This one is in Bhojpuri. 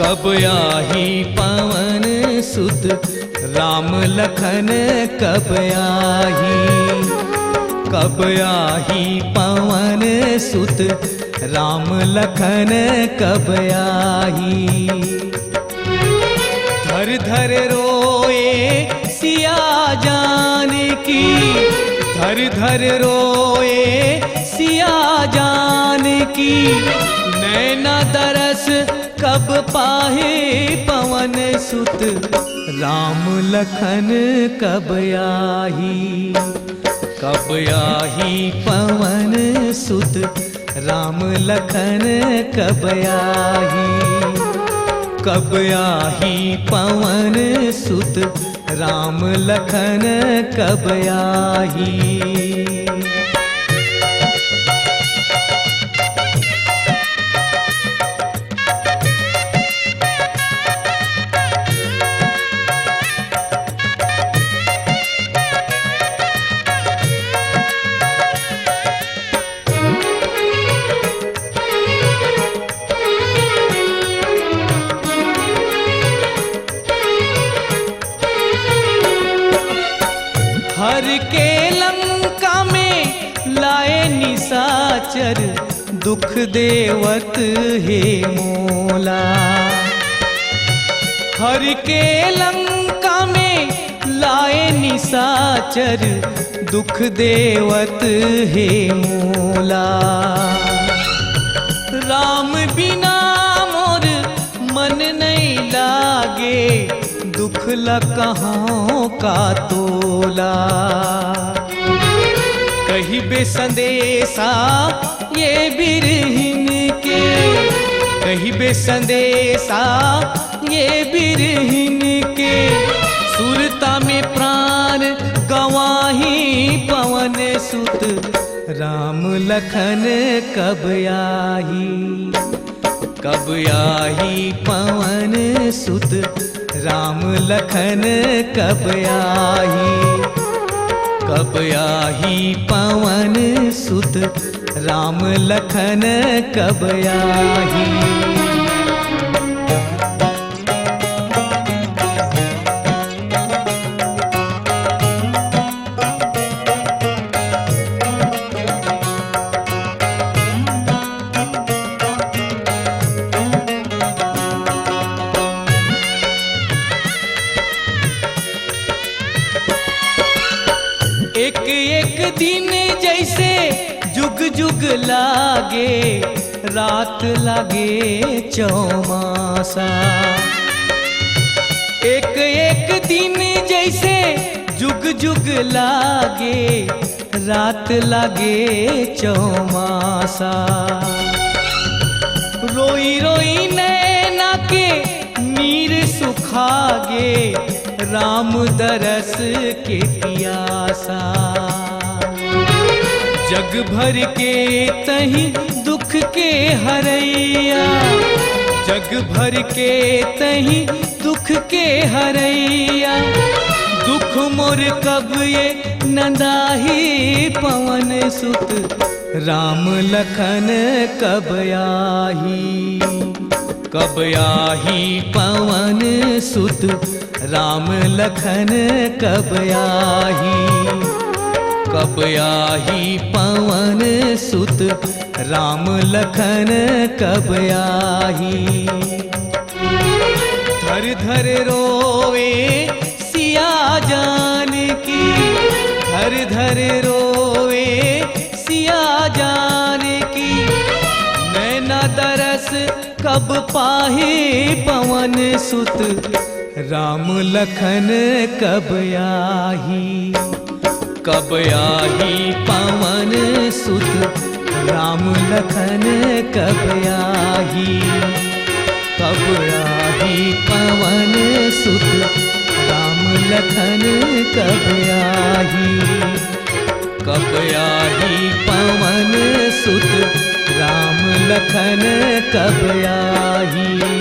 कब आही पवन सुत राम लखन कब आही। कब आही पवन सुत राम लखन कब आही। धर धर रोए सिया जान की, धर धर रोए सिया जान की। नैना दरस कब पाहे पवन सुत राम लखन कब आही। कब आही पवन सुत राम लखन कब आही। कब आही पवन सुत राम लखन कब आही। हर के लंका में लाए निशाचर दुख देवत हे मोला। हर के लंका में लाए निशाचर दुख देवत हे मोला। राम बिना मोर मन नहीं लागे दुख ल कहाँ का तोला। कही बे संदेशा ये बिरहिन के, कही बे संदेशा ये बिरहिन के। सुरता में प्राण गवाही पवन सुत राम लखन कब आही। कब आही पवन सुत राम लखन कब आही। कब आही पवन सुत राम लखन कब आही। एक एक दिन जैसे जुग जुग लागे रात लागे चौमासा। एक एक दिन जैसे जुग जुग लागे रात लागे चौमासा। रोई रोई नैना के नीर सुखागे राम दरस के पियासा। जग भर के तही दुख के हरैया, जग भर के तही दुख के हरैया। दुख मोर कब ये नंदाही पवन सुत राम लखन कब आही। कब आही पवन सुत राम लखन कब आही। कब आही पवन सुत राम लखन कब आही। धर धर रोवे सिया जान की, धर धर रोवे सिया जान की। नैना दरस कब पाहे पवन सुत राम लखन कब आही। कब आही पवन सुत राम लखन कब आही। कब आही पवन सुत राम लखन कब आही। कब आही पवन सुत राम लखन कब आही।